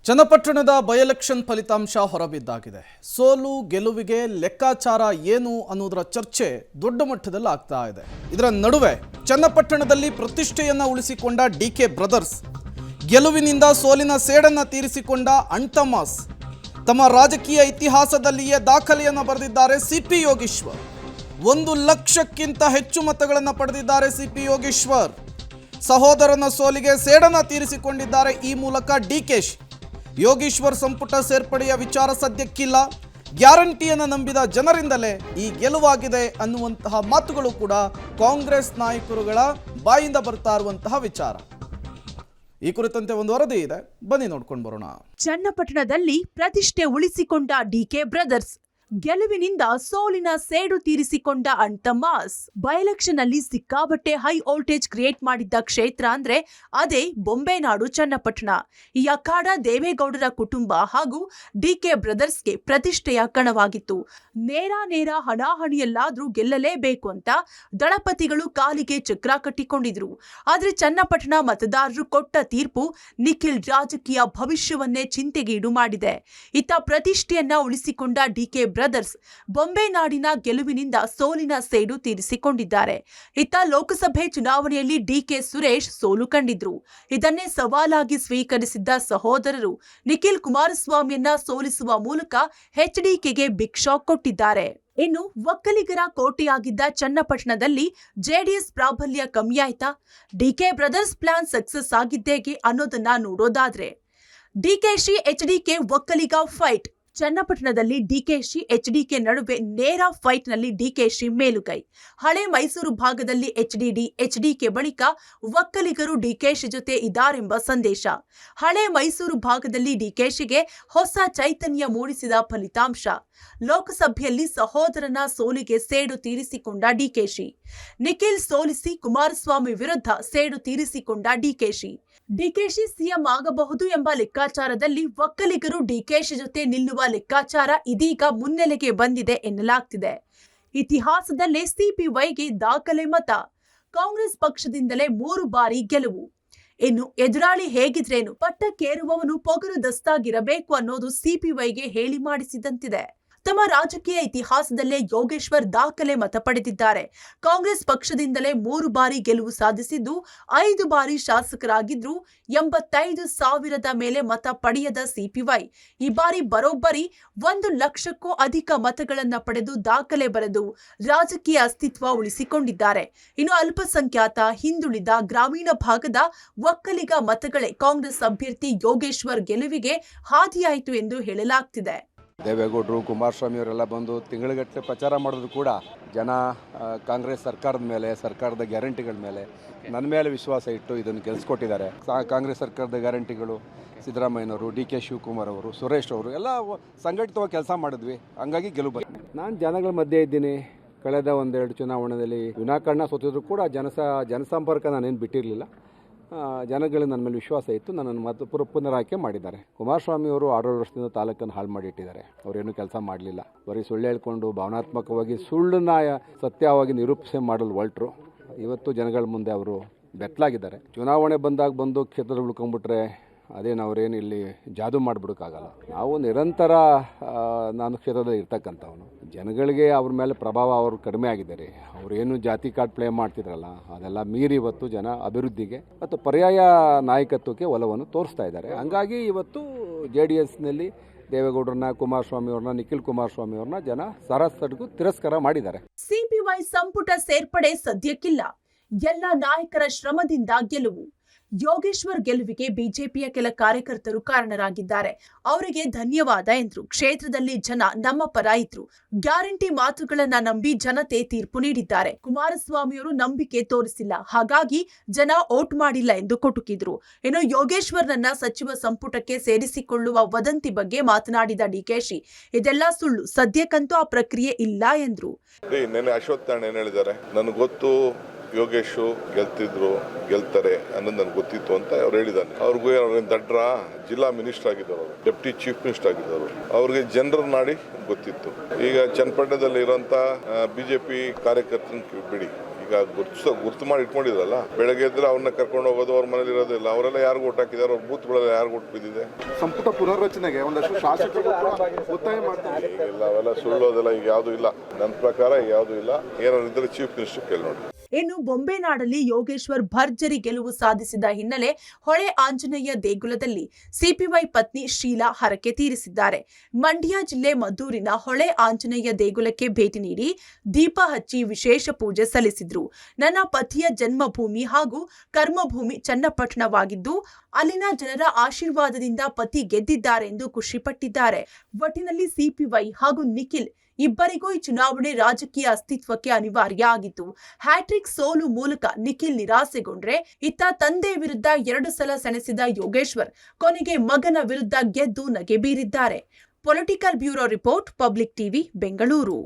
ಚನ್ನಪಟ್ಟಣದ by-election ಫಲಿತಾಂಶ ಹೊರಬಿದ್ದಾಗಿದೆ. ಸೋಲು ಗೆಲುವಿಗೆ ಲೆಕ್ಕಾಚಾರ ಏನು ಅನ್ನೋದರ ಚರ್ಚೆ ದೊಡ್ಡ ಮಟ್ಟದಲ್ಲಿ ಆಗ್ತಾ ಇದೆ. ಇದರ ನಡುವೆ ಚನ್ನಪಟ್ಟಣದಲ್ಲಿ ಪ್ರತಿಷ್ಠೆಯನ್ನು ಉಳಿಸಿಕೊಂಡ ಡಿಕೆ ಬ್ರದರ್ಸ್, ಗೆಲುವಿನಿಂದ ಸೋಲಿನ ಸೇಡನ್ನು ತೀರಿಸಿಕೊಂಡ ಅಣ್ತಮಾಸ್, ತಮ್ಮ ರಾಜಕೀಯ ಇತಿಹಾಸದಲ್ಲಿಯೇ ದಾಖಲೆಯನ್ನು ಬರೆದಿದ್ದಾರೆ. ಸಿಪಿ ಯೋಗೇಶ್ವರ್ 1 ಲಕ್ಷಕ್ಕಿಂತ ಹೆಚ್ಚು ಮತಗಳನ್ನು ಪಡೆದಿದ್ದಾರೆ. ಸಿಪಿ ಯೋಗೇಶ್ವರ್ ಸಹೋದರನ ಸೋಲಿಗೆ ಸೇಡನ್ನು ತೀರಿಸಿಕೊಂಡಿದ್ದಾರೆ. ಈ ಮೂಲಕ ಡಿಕೆಶಿ ಯೋಗೇಶ್ವರ್ ಸಂಪುಟ ಸೇರ್ಪಡೆಯ ವಿಚಾರ ಸದ್ಯಕ್ಕಿಲ್ಲ, ಗ್ಯಾರಂಟಿಯನ್ನು ನಂಬಿದ ಜನರಿಂದಲೇ ಈ ಗೆಲುವಾಗಿದೆ ಅನ್ನುವಂತಹ ಮಾತುಗಳು ಕೂಡ ಕಾಂಗ್ರೆಸ್ ನಾಯಕರುಗಳ ಬಾಯಿಂದ ಬರ್ತಾ ಇರುವಂತಹ ವಿಚಾರ. ಈ ಕುರಿತಂತೆ ಒಂದು ವರದಿ ಇದೆ, ಬನ್ನಿ ನೋಡ್ಕೊಂಡು ಬರೋಣ. ಚನ್ನಪಟ್ಟಣದಲ್ಲಿ ಪ್ರತಿಷ್ಠೆ ಉಳಿಸಿಕೊಂಡ ಡಿಕೆ ಬ್ರದರ್ಸ್, ಗೆಲುವಿನಿಂದ ಸೋಲಿನ ಸೇಡು ತೀರಿಸಿಕೊಂಡ ಅಣ್ತಮಾಸ್. ಬೈ-ಎಲೆಕ್ಷನ್ ಅಲ್ಲಿ ಸಿಕ್ಕಾಬಟ್ಟೆ ಹೈ ವೋಲ್ಟೇಜ್ ಕ್ರಿಯೇಟ್ ಮಾಡಿದ್ದ ಕ್ಷೇತ್ರ ಅಂದ್ರೆ ಅದೇ ಬೊಂಬೆನಾಡು ಚನ್ನಪಟ್ಟಣ. ಈ ಅಖಾಡ ದೇವೇಗೌಡರ ಕುಟುಂಬ ಹಾಗೂ ಡಿಕೆ ಬ್ರದರ್ಸ್ಗೆ ಪ್ರತಿಷ್ಠೆಯ ಕಣವಾಗಿತ್ತು. ನೇರ ಹಣಾಹಣಿಯಲ್ಲಾದ್ರೂ ಗೆಲ್ಲಲೇಬೇಕು ಅಂತ ದಳಪತಿಗಳು ಕಾಲಿಗೆ ಚಕ್ರ ಕಟ್ಟಿಕೊಂಡಿದ್ರು. ಆದ್ರೆ ಚನ್ನಪಟ್ಟಣ ಮತದಾರರು ಕೊಟ್ಟ ತೀರ್ಪು ನಿಖಿಲ್ ರಾಜಕೀಯ ಭವಿಷ್ಯವನ್ನೇ ಚಿಂತೆಗೀಡು ಮಾಡಿದೆ. ಇತ್ತ ಪ್ರತಿಷ್ಠೆಯನ್ನ ಉಳಿಸಿಕೊಂಡ ಡಿಕೆ ಬ್ರದರ್ಸ್ ಬೊಂಬೆನಾಡಿನ ಗೆಲುವಿನಿಂದ ಸೋಲಿನ ಸೇಡು ತೀರಿಸಿಕೊಂಡಿದ್ದಾರೆ. ಇತ್ತ ಲೋಕಸಭೆ ಚುನಾವಣೆಯಲ್ಲಿ ಡಿಕೆ ಸುರೇಶ್ ಸೋಲು ಕಂಡಿದ್ರು. ಇದನ್ನೇ ಸವಾಲಾಗಿ ಸ್ವೀಕರಿಸಿದ್ದ ಸಹೋದರರು ನಿಖಿಲ್ ಕುಮಾರಸ್ವಾಮಿಯನ್ನ ಸೋಲಿಸುವ ಮೂಲಕ ಎಚ್ಡಿಕೆಗೆ ಬಿಗ್ ಶಾಕ್ ಕೊಟ್ಟಿದ್ದಾರೆ. ಇನ್ನು ಒಕ್ಕಲಿಗರ ಕೋಟೆಯಾಗಿದ್ದ ಚನ್ನಪಟ್ಟಣದಲ್ಲಿ ಜೆಡಿಎಸ್ ಪ್ರಾಬಲ್ಯ ಕಮ್ಮಿಯಾಯ್ತಾ? ಡಿಕೆ ಬ್ರದರ್ಸ್ ಪ್ಲಾನ್ ಸಕ್ಸಸ್ ಆಗಿದ್ದೇಗೆ ಅನ್ನೋದನ್ನ ನೋಡೋದಾದ್ರೆ, ಡಿಕೆಶಿ ಎಚ್ಡಿಕೆ ಒಕ್ಕಲಿಗ ಫೈಟ್. ಚನ್ನಪಟ್ಟಣದಲ್ಲಿ ಡಿಕೆಶಿ ಎಚ್ಡಿಕೆ ನಡುವೆ ನೇರ ಫೈಟ್ ನಲ್ಲಿ ಡಿಕೆಶಿ ಮೇಲುಗೈ. ಹಳೆ ಮೈಸೂರು ಭಾಗದಲ್ಲಿ ಎಚ್ಡಿಕೆ ಬಳಿಕ ಒಕ್ಕಲಿಗರು ಡಿಕೆಶಿ ಜೊತೆ ಇದ್ದಾರೆಂಬ ಸಂದೇಶ. ಹಳೆ ಮೈಸೂರು ಭಾಗದಲ್ಲಿ ಡಿಕೆಶಿಗೆ ಹೊಸ ಚೈತನ್ಯ ಮೂಡಿಸಿದ ಫಲಿತಾಂಶ. ಲೋಕಸಭೆಯಲ್ಲಿ ಸಹೋದರನ ಸೋಲಿಗೆ ಸೇಡು ತೀರಿಸಿಕೊಂಡ ಡಿಕೆಶಿ, ನಿಖಿಲ್ ಸೋಲಿಸಿ ಕುಮಾರಸ್ವಾಮಿ ವಿರುದ್ಧ ಸೇಡು ತೀರಿಸಿಕೊಂಡ ಡಿಕೆಶಿ ಸಿಎಂ ಆಗಬಹುದು ಎಂಬ ಲೆಕ್ಕಾಚಾರದಲ್ಲಿ ಒಕ್ಕಲಿಗರು ಡಿಕೆಶಿ ಜೊತೆ ನಿಲ್ಲುವ ಲೆಕ್ಕಾಚಾರ ಇದೀಗ ಮುನ್ನೆಲೆಗೆ ಬಂದಿದೆ ಎನ್ನಲಾಗ್ತಿದೆ. ಇತಿಹಾಸದಲ್ಲೇ ಸಿಪಿವೈಗೆ ದಾಖಲೆ ಮತ, ಕಾಂಗ್ರೆಸ್ ಪಕ್ಷದಿಂದಲೇ 3 ಬಾರಿ ಗೆಲುವು. ಇನ್ನು ಎದುರಾಳಿ ಹೇಗಿದ್ರೇನು, ಪಟ್ಟಕ್ಕೇರುವವನು ಪೊಗರು ದಸ್ತಾಗಿರಬೇಕು ಅನ್ನೋದು ಸಿಪಿವೈಗೆ ಹೇಳಿ ಮಾಡಿಸಿದಂತಿದೆ. ತಮ್ಮ ರಾಜಕೀಯ ಇತಿಹಾಸದಲ್ಲೇ ಯೋಗೇಶ್ವರ್ ದಾಖಲೆ ಮತ ಪಡೆದಿದ್ದಾರೆ. ಕಾಂಗ್ರೆಸ್ ಪಕ್ಷದಿಂದಲೇ 3 ಬಾರಿ ಗೆಲುವು ಸಾಧಿಸಿದ್ದು, 5 ಬಾರಿ ಶಾಸಕರಾಗಿದ್ರು. 85,000 ಮೇಲೆ ಮತ ಪಡೆಯದ ಸಿಪಿವೈ ಈ ಬಾರಿ ಬರೋಬ್ಬರಿ 1 ಲಕ್ಷಕ್ಕೂ ಅಧಿಕ ಮತಗಳನ್ನ ಪಡೆದು ದಾಖಲೆ ಬರೆದು ರಾಜಕೀಯ ಅಸ್ತಿತ್ವ ಉಳಿಸಿಕೊಂಡಿದ್ದಾರೆ. ಇನ್ನು ಅಲ್ಪಸಂಖ್ಯಾತ, ಹಿಂದುಳಿದ, ಗ್ರಾಮೀಣ ಭಾಗದ ಒಕ್ಕಲಿಗ ಮತಗಳೇ ಕಾಂಗ್ರೆಸ್ ಅಭ್ಯರ್ಥಿ ಯೋಗೇಶ್ವರ್ ಗೆಲುವಿಗೆ ಹಾದಿಯಾಯಿತು ಎಂದು ಹೇಳಲಾಗ್ತಿದೆ. ದೇವೇಗೌಡರು, ಕುಮಾರಸ್ವಾಮಿ ಅವರೆಲ್ಲ ಬಂದು ತಿಂಗಳುಗಟ್ಟಲೆ ಪ್ರಚಾರ ಮಾಡಿದ್ರು ಕೂಡ ಜನ ಕಾಂಗ್ರೆಸ್ ಸರ್ಕಾರದ ಮೇಲೆ, ಸರ್ಕಾರದ ಗ್ಯಾರಂಟಿಗಳ ಮೇಲೆ ನನ್ನ ಮೇಲೆ ವಿಶ್ವಾಸ ಇಟ್ಟು ಇದನ್ನು ಗೆಲ್ಲಿಸ್ಕೊಟ್ಟಿದ್ದಾರೆ. ಕಾಂಗ್ರೆಸ್ ಸರ್ಕಾರದ ಗ್ಯಾರಂಟಿಗಳು ಸಿದ್ದರಾಮಯ್ಯನವರು, ಡಿ.ಕೆ. ಶಿವಕುಮಾರ್ ಅವರು, ಸುರೇಶ್ ಅವರು ಎಲ್ಲ ಸಂಘಟಿತವಾಗಿ ಕೆಲಸ ಮಾಡಿದ್ವಿ. ಹಂಗಾಗಿ ಗೆಲುವು. ನಾನು ಜನಗಳ ಮಧ್ಯೆ ಇದ್ದೀನಿ. ಕಳೆದ 1-2 ಚುನಾವಣೆಯಲ್ಲಿ ವಿನಾಕಾರಣ ಸೋತಿದ್ರು ಕೂಡ ಜನಸಂಪರ್ಕ ನಾನೇನು ಬಿಟ್ಟಿರಲಿಲ್ಲ. ಜನಗಳು ನನ್ನ ಮೇಲೆ ವಿಶ್ವಾಸ ಇತ್ತು. ನನ್ನನ್ನು ಪುನರಾಯ್ಕೆ ಮಾಡಿದ್ದಾರೆ. ಕುಮಾರಸ್ವಾಮಿ ಅವರು 6 ವರ್ಷದಿಂದ ತಾಲೂಕನ್ನು ಹಾಳು ಮಾಡಿಟ್ಟಿದ್ದಾರೆ. ಅವರೇನು ಕೆಲಸ ಮಾಡಲಿಲ್ಲ. ಬರೀ ಸುಳ್ಳು ಹೇಳ್ಕೊಂಡು ಭಾವನಾತ್ಮಕವಾಗಿ ಸುಳ್ಳನ್ನ ಸತ್ಯವಾಗಿ ನಿರೂಪಣೆ ಮಾಡಲು ಹೊರಟರು. ಇವತ್ತು ಜನಗಳ ಮುಂದೆ ಅವರು ಬೆತ್ತಲಾಗಿದ್ದಾರೆ. ಚುನಾವಣೆ ಬಂದು ಕ್ಷೇತ್ರ ಉಳ್ಕೊಂಡ್ಬಿಟ್ರೆ ಅದೇನು ಅವರೇನು ಇಲ್ಲಿ ಜಾದು ಮಾಡಿಬಿಡೋಕ್ಕಾಗಲ್ಲ. ನಾವು ನಿರಂತರ ನಾನು ಕ್ಷೇತ್ರದಲ್ಲಿ ಇರ್ತಕ್ಕಂಥವನು. ಜನಗಳಿಗೆ ಅವ್ರ ಮೇಲೆ ಪ್ರಭಾವ ಅವರು ಕಡಿಮೆ ಆಗಿದ್ದಾರೆ. ಅವರೇನು ಜಾತಿ ಕಾರ್ಡ್ ಪ್ಲೇ ಮಾಡ್ತಿದ್ರಲ್ಲ, ಅದೆಲ್ಲ ಮೀರಿ ಇವತ್ತು ಜನ ಅಭಿವೃದ್ಧಿಗೆ ಮತ್ತು ಪರ್ಯಾಯ ನಾಯಕತ್ವಕ್ಕೆ ಒಲವನ್ನು ತೋರಿಸ್ತಾ ಇದ್ದಾರೆ. ಹಂಗಾಗಿ ಇವತ್ತು JDSನಲ್ಲಿ ದೇವೇಗೌಡರನ್ನ, ಕುಮಾರಸ್ವಾಮಿ ಅವ್ರನ್ನ, ನಿಖಿಲ್ ಕುಮಾರಸ್ವಾಮಿ ಅವ್ರನ್ನ ಜನ ಸರಸರಿಗೂ ತಿರಸ್ಕಾರ ಮಾಡಿದ್ದಾರೆ. ಸಿಪಿವೈ ಸಂಪುಟ ಸೇರ್ಪಡೆ ಸದ್ಯಕ್ಕಿಲ್ಲ, ಎಲ್ಲ ನಾಯಕರ ಶ್ರಮದಿಂದ ಗೆಲುವು. ಯೋಗೇಶ್ವರ್ ಗೆಲುವಿಗೆ ಬಿಜೆಪಿಯ ಕೆಲ ಕಾರ್ಯಕರ್ತರು ಕಾರಣರಾಗಿದ್ದಾರೆ. ಅವರಿಗೆ ಧನ್ಯವಾದ ಎಂದ್ರು. ಕ್ಷೇತ್ರದಲ್ಲಿ ಜನ ನಮ್ಮ ಪರ ಇದ್ರು. ಗ್ಯಾರಂಟಿ ಮಾತುಗಳನ್ನ ನಂಬಿ ಜನತೆ ತೀರ್ಪು ನೀಡಿದ್ದಾರೆ. ಕುಮಾರಸ್ವಾಮಿಯವರು ನಂಬಿಕೆ ತೋರಿಸಿಲ್ಲ, ಹಾಗಾಗಿ ಜನ ವೋಟ್ ಮಾಡಿಲ್ಲ ಎಂದು ಕುಟುಕಿದ್ರು. ಇನ್ನು ಯೋಗೇಶ್ವರ್ನನ್ನ ಸಚಿವ ಸಂಪುಟಕ್ಕೆ ಸೇರಿಸಿಕೊಳ್ಳುವ ವದಂತಿ ಬಗ್ಗೆ ಮಾತನಾಡಿದ ಡಿಕೆಶಿ, ಇದೆಲ್ಲ ಸುಳ್ಳು, ಸದ್ಯಕ್ಕಂತೂ ಆ ಪ್ರಕ್ರಿಯೆ ಇಲ್ಲ ಎಂದ್ರು. ಯೋಗೇಶು ಗೆಲ್ತಾರೆ ಅನ್ನೋದು ನನಗೆ ಗೊತ್ತಿತ್ತು ಅಂತ ಅವ್ರು ಹೇಳಿದ್ದಾನೆ. ಅವ್ರಿಗೂ ದಡ್ರ ಜಿಲ್ಲಾ ಮಿನಿಸ್ಟರ್ ಆಗಿದ್ದವರು, ಡೆಪ್ಟಿ ಚೀಫ್ ಮಿನಿಸ್ಟರ್ ಆಗಿದ್ದವರು, ಅವ್ರಿಗೆ ಜನರ ನಾಡಿ ಗೊತ್ತಿತ್ತು. ಈಗ ಚನ್ನಪಟ್ಟಣದಲ್ಲಿ ಇರೋಂಥ ಬಿಜೆಪಿ ಕಾರ್ಯಕರ್ತನ ಬಿಡಿ, ಈಗ ಗುರ್ತು ಮಾಡಿ ಇಟ್ಕೊಂಡಿದ್ರಲ್ಲ, ಬೆಳಗ್ಗೆ ಎದ್ರೆ ಅವ್ರನ್ನ ಕರ್ಕೊಂಡು ಹೋಗೋದು, ಅವ್ರ ಮನೇಲಿ ಇರೋದಿಲ್ಲ. ಅವರೆಲ್ಲ ಯಾರಿಗೂ ಓಟ್ ಹಾಕಿದಾರೆ, ಅವ್ರ ಬೂತ್ಗಳೆಲ್ಲ ಯಾರಿಗೂ ಓಟ್ ಬಿದ್ದಿದೆ. ಸಂಪುಟ ಪುನರ್ರಚನೆಗೆ ಒಂದಷ್ಟು ಶಾಸಕರು ಒತ್ತಾಯ ಮಾಡ್ತಾರೆ. ಈಗೆಲ್ಲ ಅವೆಲ್ಲ ಸುಳ್ಳೋದೆಲ್ಲ ಈಗ ಯಾವುದೂ ಇಲ್ಲ. ನನ್ನ ಪ್ರಕಾರ ಯಾವುದೂ ಇಲ್ಲ. ಏನಾದ್ರು ಇದ್ರೆ ಚೀಫ್ ಮಿನಿಸ್ಟರ್ ಕೇಳಿ ನೋಡಿ. ಇನ್ನು ಬೊಂಬೆನಾಡಲ್ಲಿ ಯೋಗೇಶ್ವರ್ ಭರ್ಜರಿ ಗೆಲುವು ಸಾಧಿಸಿದ ಹಿನ್ನೆಲೆ ಹೊಳೆ ಆಂಜನೇಯ ದೇಗುಲದಲ್ಲಿ ಸಿಪಿವೈ ಪತ್ನಿ ಶೀಲಾ ಹರಕೆ ತೀರಿಸಿದ್ದಾರೆ. ಮಂಡ್ಯ ಜಿಲ್ಲೆ ಮದ್ದೂರಿನ ಹೊಳೆ ಆಂಜನೇಯ ದೇಗುಲಕ್ಕೆ ಭೇಟಿ ನೀಡಿ ದೀಪ ಹಚ್ಚಿ ವಿಶೇಷ ಪೂಜೆ ಸಲ್ಲಿಸಿದ್ರು. ನನ್ನ ಪತಿಯ ಜನ್ಮಭೂಮಿ ಹಾಗೂ ಕರ್ಮಭೂಮಿ ಚನ್ನಪಟ್ಟಣವಾಗಿದ್ದು ಅಲ್ಲಿನ ಜನರ ಆಶೀರ್ವಾದದಿಂದ ಪತಿ ಗೆದ್ದಿದ್ದಾರೆಂದು ಖುಷಿಪಟ್ಟಿದ್ದಾರೆ. ಒಟ್ಟಿನಲ್ಲಿ ಸಿಪಿವೈ ಹಾಗೂ ನಿಖಿಲ್ ಇಬ್ಬರಿಗೂ ಈ ಚುನಾವಣೆ ರಾಜಕೀಯ ಅಸ್ತಿತ್ವಕ್ಕೆ ಅನಿವಾರ್ಯ ಆಗಿತ್ತು. ಹ್ಯಾಟ್ರಿಕ್ ಸೋಲು ಮೂಲಕ ನಿಖಿಲ್ ನಿರಾಸೆಗೊಂಡ್ರೆ, ಇತ್ತ ತಂದೆ ವಿರುದ್ಧ 2 ಸಲ ಸೆಣಸಿದ ಯೋಗೇಶ್ವರ್ ಕೊನೆಗೆ ಮಗನ ವಿರುದ್ಧ ಗೆದ್ದು ನಗೆ ಬೀರಿದ್ದಾರೆ. Political bureau report, public TV, Bengaluru.